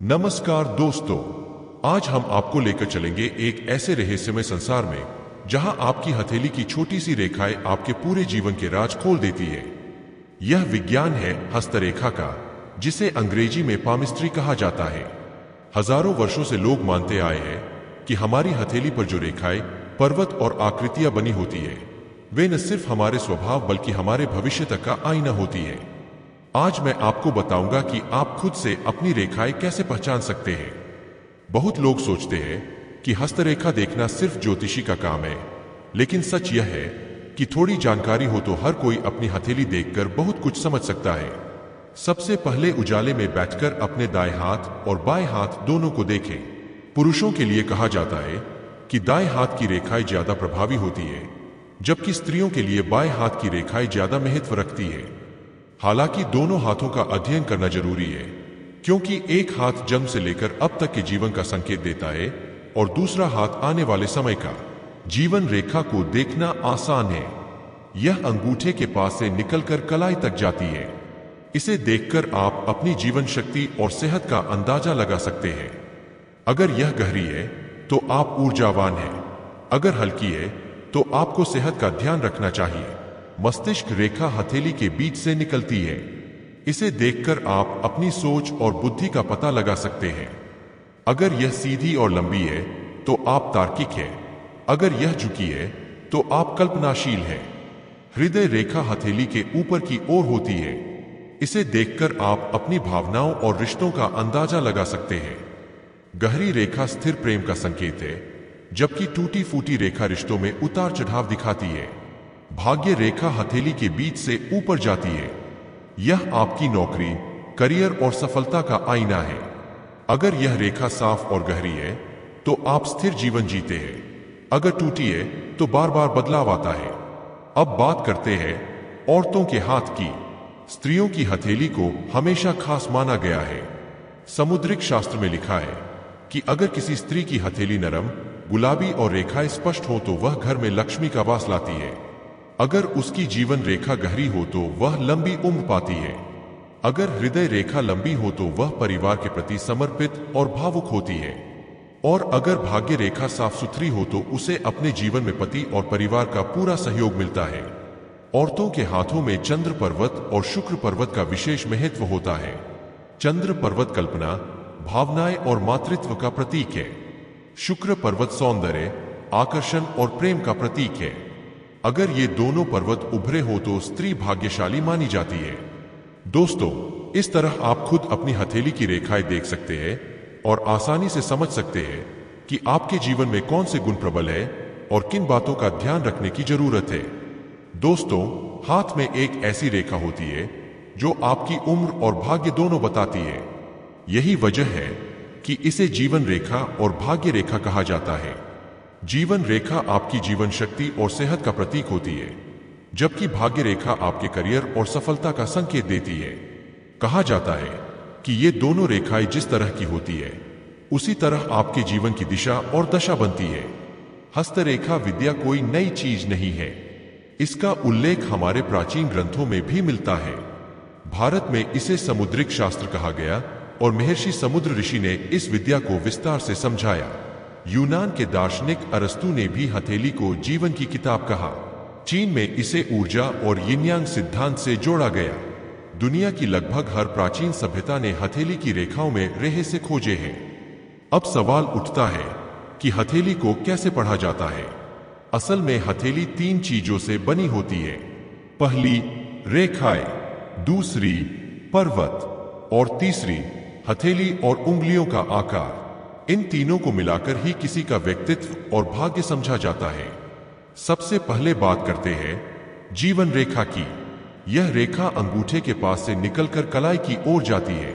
नमस्कार दोस्तों, आज हम आपको लेकर चलेंगे एक ऐसे रहस्यमय संसार में जहां आपकी हथेली की छोटी सी रेखाएं आपके पूरे जीवन के राज खोल देती है। यह विज्ञान है हस्तरेखा का, जिसे अंग्रेजी में पामिस्ट्री कहा जाता है। हजारों वर्षों से लोग मानते आए हैं कि हमारी हथेली पर जो रेखाएं, पर्वत और आकृतियां बनी होती है, वे न सिर्फ हमारे स्वभाव बल्कि हमारे भविष्य तक का आईना होती है। आज मैं आपको बताऊंगा कि आप खुद से अपनी रेखाएं कैसे पहचान सकते हैं। बहुत लोग सोचते हैं कि हस्तरेखा देखना सिर्फ ज्योतिषी का काम है, लेकिन सच यह है कि थोड़ी जानकारी हो तो हर कोई अपनी हथेली देखकर बहुत कुछ समझ सकता है। सबसे पहले उजाले में बैठकर अपने दाएं हाथ और बाएं हाथ दोनों को देखें। पुरुषों के लिए कहा जाता है कि दाएं हाथ की रेखाएं ज्यादा प्रभावी होती है, जबकि स्त्रियों के लिए बाएं हाथ की रेखाएं ज्यादा महत्व रखती है। हालांकि दोनों हाथों का अध्ययन करना जरूरी है, क्योंकि एक हाथ जन्म से लेकर अब तक के जीवन का संकेत देता है और दूसरा हाथ आने वाले समय का। जीवन रेखा को देखना आसान है। यह अंगूठे के पास से निकलकर कलाई तक जाती है। इसे देखकर आप अपनी जीवन शक्ति और सेहत का अंदाजा लगा सकते हैं। अगर यह गहरी है तो आप ऊर्जावान हैं। अगर हल्की है तो आपको सेहत का ध्यान रखना चाहिए। मस्तिष्क रेखा हथेली के बीच से निकलती है। इसे देखकर आप अपनी सोच और बुद्धि का पता लगा सकते हैं। अगर यह सीधी और लंबी है तो आप तार्किक हैं। अगर यह झुकी है तो आप कल्पनाशील हैं। हृदय रेखा हथेली के ऊपर की ओर होती है। इसे देखकर आप अपनी भावनाओं और रिश्तों का अंदाजा लगा सकते हैं। गहरी रेखा स्थिर प्रेम का संकेत है, जबकि टूटी फूटी रेखा रिश्तों में उतार चढ़ाव दिखाती है। भाग्य रेखा हथेली के बीच से ऊपर जाती है। यह आपकी नौकरी, करियर और सफलता का आईना है। अगर यह रेखा साफ और गहरी है तो आप स्थिर जीवन जीते हैं। अगर टूटी है तो बार बार बदलाव आता है। अब बात करते हैं औरतों के हाथ की। स्त्रियों की हथेली को हमेशा खास माना गया है। समुद्रिक शास्त्र में लिखा है कि अगर किसी स्त्री की हथेली नरम, गुलाबी और रेखाएं स्पष्ट हो तो वह घर में लक्ष्मी का वास लाती है। अगर उसकी जीवन रेखा गहरी हो तो वह लंबी उम्र पाती है। अगर हृदय रेखा लंबी हो तो वह परिवार के प्रति समर्पित और भावुक होती है। और अगर भाग्य रेखा साफ सुथरी हो तो उसे अपने जीवन में पति और परिवार का पूरा सहयोग मिलता है। औरतों के हाथों में चंद्र पर्वत और शुक्र पर्वत का विशेष महत्व होता है। चंद्र पर्वत कल्पना, भावनाएं और मातृत्व का प्रतीक है। शुक्र पर्वत सौंदर्य, आकर्षण और प्रेम का प्रतीक है। अगर ये दोनों पर्वत उभरे हो तो स्त्री भाग्यशाली मानी जाती है। दोस्तों, इस तरह आप खुद अपनी हथेली की रेखाएं देख सकते हैं और आसानी से समझ सकते हैं कि आपके जीवन में कौन से गुण प्रबल है और किन बातों का ध्यान रखने की जरूरत है। दोस्तों, हाथ में एक ऐसी रेखा होती है जो आपकी उम्र और भाग्य दोनों बताती है। यही वजह है कि इसे जीवन रेखा और भाग्य रेखा कहा जाता है। जीवन रेखा आपकी जीवन शक्ति और सेहत का प्रतीक होती है, जबकि भाग्य रेखा आपके करियर और सफलता का संकेत देती है। कहा जाता है कि ये दोनों रेखाएं जिस तरह की होती है, उसी तरह आपके जीवन की दिशा और दशा बनती है। हस्तरेखा विद्या कोई नई चीज नहीं है। इसका उल्लेख हमारे प्राचीन ग्रंथों में भी मिलता है। भारत में इसे समुद्रिक शास्त्र कहा गया और महर्षि समुद्र ऋषि ने इस विद्या को विस्तार से समझाया। यूनान के दार्शनिक अरस्तु ने भी हथेली को जीवन की किताब कहा। चीन में इसे ऊर्जा और यिन यांग सिद्धांत से जोड़ा गया। दुनिया की लगभग हर प्राचीन सभ्यता ने हथेली की रेखाओं में रहस्य खोजे हैं। अब सवाल उठता है कि हथेली को कैसे पढ़ा जाता है। असल में हथेली तीन चीजों से बनी होती है। पहली, रेखाएं, दूसरी, पर्वत और तीसरी, हथेली और उंगलियों का आकार। इन तीनों को मिलाकर ही किसी का व्यक्तित्व और भाग्य समझा जाता है। सबसे पहले बात करते हैं जीवन रेखा की। यह रेखा अंगूठे के पास से निकलकर कलाई की ओर जाती है।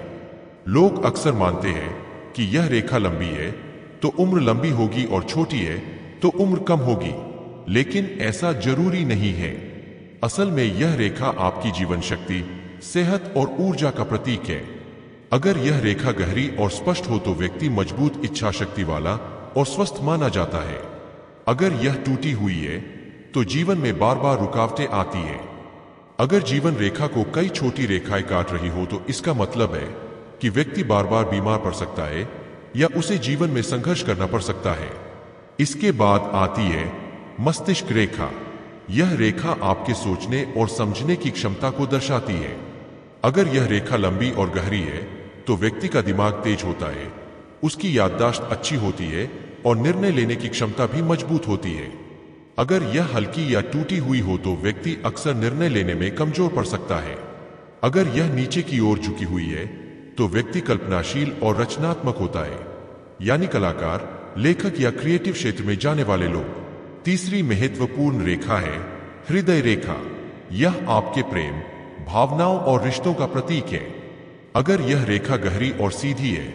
लोग अक्सर मानते हैं कि यह रेखा लंबी है तो उम्र लंबी होगी और छोटी है तो उम्र कम होगी, लेकिन ऐसा जरूरी नहीं है। असल में यह रेखा आपकी जीवन शक्ति, सेहत और ऊर्जा का प्रतीक है। अगर यह रेखा गहरी और स्पष्ट हो तो व्यक्ति मजबूत इच्छा शक्ति वाला और स्वस्थ माना जाता है। अगर यह टूटी हुई है तो जीवन में बार बार रुकावटें आती है। अगर जीवन रेखा को कई छोटी रेखाएं काट रही हो तो इसका मतलब है कि व्यक्ति बार बार बीमार पड़ सकता है या उसे जीवन में संघर्ष करना पड़ सकता है। इसके बाद आती है मस्तिष्क रेखा। यह रेखा आपके सोचने और समझने की क्षमता को दर्शाती है। अगर यह रेखा लंबी और गहरी है तो व्यक्ति का दिमाग तेज होता है, उसकी याददाश्त अच्छी होती है और निर्णय लेने की क्षमता भी मजबूत होती है। अगर यह हल्की या टूटी हुई हो तो व्यक्ति अक्सर निर्णय लेने में कमजोर पड़ सकता है। अगर यह नीचे की ओर झुकी हुई है तो व्यक्ति कल्पनाशील और रचनात्मक होता है, यानी कलाकार, लेखक या क्रिएटिव क्षेत्र में जाने वाले लोग। तीसरी महत्वपूर्ण रेखा है हृदय रेखा। यह आपके प्रेम, भावनाओं और रिश्तों का प्रतीक है। अगर यह रेखा गहरी और सीधी है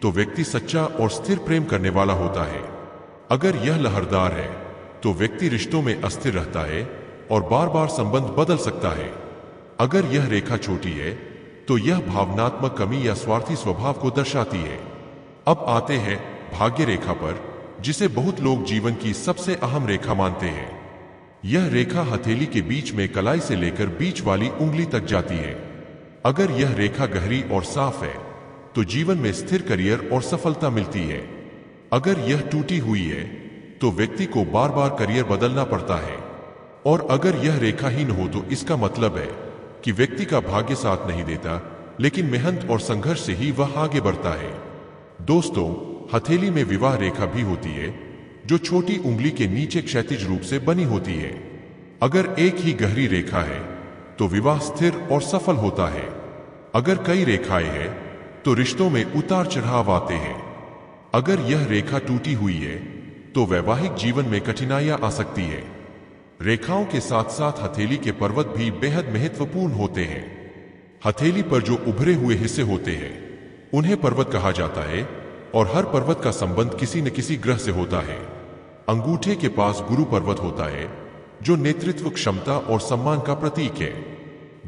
तो व्यक्ति सच्चा और स्थिर प्रेम करने वाला होता है। अगर यह लहरदार है तो व्यक्ति रिश्तों में अस्थिर रहता है और बार बार संबंध बदल सकता है। अगर यह रेखा छोटी है तो यह भावनात्मक कमी या स्वार्थी स्वभाव को दर्शाती है। अब आते हैं भाग्य रेखा पर, जिसे बहुत लोग जीवन की सबसे अहम रेखा मानते हैं। यह रेखा हथेली के बीच में कलाई से लेकर बीच वाली उंगली तक जाती है। अगर यह रेखा गहरी और साफ है तो जीवन में स्थिर करियर और सफलता मिलती है। अगर यह टूटी हुई है तो व्यक्ति को बार बार करियर बदलना पड़ता है। और अगर यह रेखाहीन हो तो इसका मतलब है कि व्यक्ति का भाग्य साथ नहीं देता, लेकिन मेहनत और संघर्ष से ही वह आगे बढ़ता है। दोस्तों, हथेली में विवाह रेखा भी होती है, जो छोटी उंगली के नीचे क्षैतिज रूप से बनी होती है। अगर एक ही गहरी रेखा है तो विवाह स्थिर और सफल होता है। अगर कई रेखाएं हैं तो रिश्तों में उतार चढ़ाव आते हैं। अगर यह रेखा टूटी हुई है तो वैवाहिक जीवन में कठिनाइयां आ सकती है। रेखाओं के साथ साथ हथेली के पर्वत भी बेहद महत्वपूर्ण होते हैं। हथेली पर जो उभरे हुए हिस्से होते हैं उन्हें पर्वत कहा जाता है, और हर पर्वत का संबंध किसी न किसी ग्रह से होता है। अंगूठे के पास गुरु पर्वत होता है, जो नेतृत्व, क्षमता और सम्मान का प्रतीक है।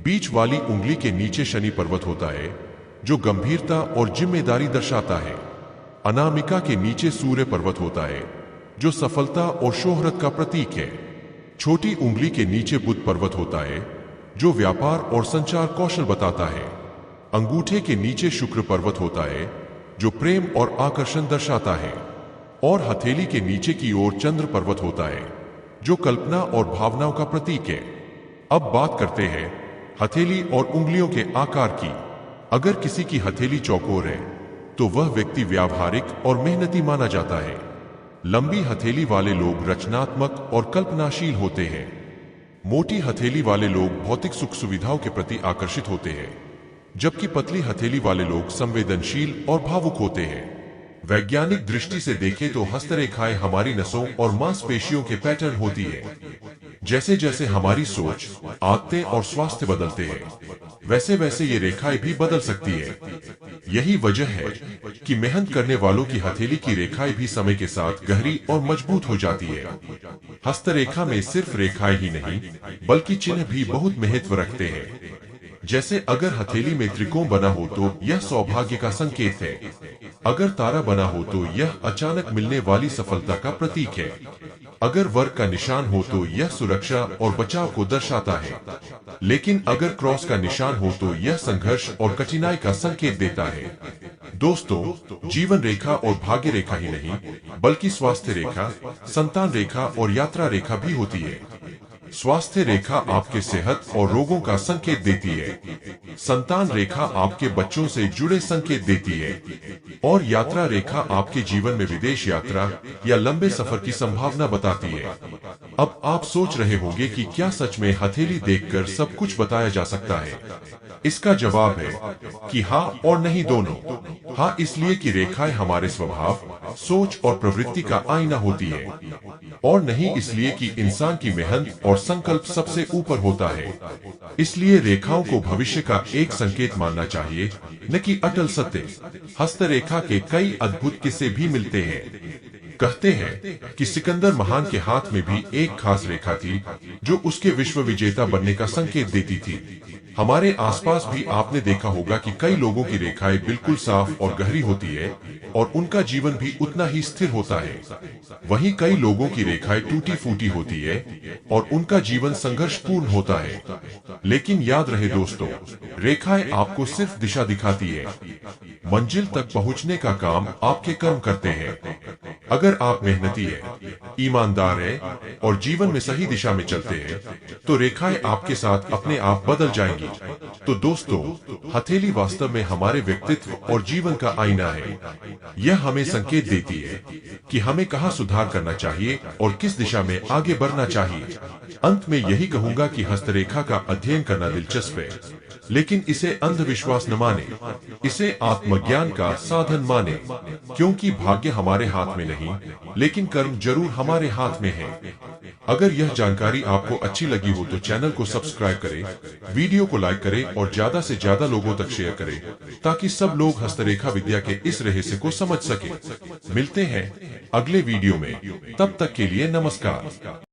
बीच वाली उंगली के नीचे शनि पर्वत होता है, जो गंभीरता और जिम्मेदारी दर्शाता है। अनामिका के नीचे सूर्य पर्वत होता है, जो सफलता और शोहरत का प्रतीक है। छोटी उंगली के नीचे बुध पर्वत होता है, जो व्यापार और संचार कौशल बताता है। अंगूठे के नीचे शुक्र पर्वत होता है, जो प्रेम और आकर्षण दर्शाता है। और हथेली के नीचे की ओर चंद्र पर्वत होता है, जो कल्पना और भावनाओं का प्रतीक है। अब बात करते हैं हथेली और उंगलियों के आकार की। अगर किसी की हथेली चौकोर है तो वह व्यक्ति व्यावहारिक और मेहनती माना जाता है। लंबी हथेली वाले लोग रचनात्मक और कल्पनाशील होते हैं। मोटी हथेली वाले लोग भौतिक सुख सुविधाओं के प्रति आकर्षित होते हैं, जबकि पतली हथेली वाले लोग संवेदनशील और भावुक होते हैं। वैज्ञानिक दृष्टि से देखें तो हस्तरेखाएं हमारी नसों और मांसपेशियों के पैटर्न होती है। जैसे जैसे हमारी सोच, आदतें और स्वास्थ्य बदलते हैं, वैसे वैसे ये रेखाएं भी बदल सकती है। यही वजह है कि मेहनत करने वालों की हथेली की रेखाएं भी समय के साथ गहरी और मजबूत हो जाती है। हस्तरेखा में सिर्फ रेखाएं ही नहीं, बल्कि चिन्ह भी बहुत महत्व रखते हैं। जैसे अगर हथेली में त्रिकोण बना हो तो यह सौभाग्य का संकेत है। अगर तारा बना हो तो यह अचानक मिलने वाली सफलता का प्रतीक है। अगर वर्ग का निशान हो तो यह सुरक्षा और बचाव को दर्शाता है। लेकिन अगर क्रॉस का निशान हो तो यह संघर्ष और कठिनाई का संकेत देता है। दोस्तों, जीवन रेखा और भाग्य रेखा ही नहीं, बल्कि स्वास्थ्य रेखा, संतान रेखा और यात्रा रेखा भी होती है। स्वास्थ्य रेखा आपके सेहत और रोगों का संकेत देती है। संतान रेखा आपके बच्चों से जुड़े संकेत देती है। और यात्रा रेखा आपके जीवन में विदेश यात्रा या लंबे सफर की संभावना बताती है। अब आप सोच रहे होंगे कि क्या सच में हथेली देखकर सब कुछ बताया जा सकता है? इसका जवाब है कि हाँ और नहीं दोनों। हाँ, इसलिए कि रेखाएं हमारे स्वभाव, सोच और प्रवृत्ति का आईना होती है, और नहीं इसलिए कि इंसान की मेहनत और संकल्प सबसे ऊपर होता है। इसलिए रेखाओं को भविष्य का एक संकेत मानना चाहिए, न कि अटल सत्य। हस्तरेखा के कई अद्भुत किस्से भी मिलते हैं। कहते हैं कि सिकंदर महान के हाथ में भी एक खास रेखा थी, जो उसके विश्व विजेता बनने का संकेत देती थी। हमारे आसपास भी आपने देखा होगा कि कई लोगों की रेखाएं बिल्कुल साफ और गहरी होती है और उनका जीवन भी उतना ही स्थिर होता है। वहीं कई लोगों की रेखाएं टूटी फूटी होती है और उनका जीवन संघर्षपूर्ण होता है। लेकिन याद रहे दोस्तों, रेखाएं आपको सिर्फ दिशा दिखाती है, मंजिल तक पहुंचने का काम आपके कर्म करते हैं। अगर आप मेहनती हैं, ईमानदार हैं और जीवन में सही दिशा में चलते हैं, तो रेखाएं आपके साथ अपने आप बदल जाएंगी। तो दोस्तों, हथेली वास्तव में हमारे व्यक्तित्व और जीवन का आईना है। यह हमें संकेत देती है कि हमें कहाँ सुधार करना चाहिए और किस दिशा में आगे बढ़ना चाहिए। अंत में यही कहूंगा कि हस्तरेखा का अध्ययन करना दिलचस्प है, लेकिन इसे अंधविश्वास न माने, इसे आत्मज्ञान का साधन माने, क्योंकि भाग्य हमारे हाथ में नहीं, लेकिन कर्म जरूर हमारे हाथ में है। अगर यह जानकारी आपको अच्छी लगी हो तो चैनल को सब्सक्राइब करें, वीडियो को लाइक करें और ज्यादा से ज्यादा लोगों तक शेयर करें, ताकि सब लोग हस्तरेखा विद्या के इस रहस्य को समझ सकें। मिलते हैं अगले वीडियो में, तब तक के लिए नमस्कार।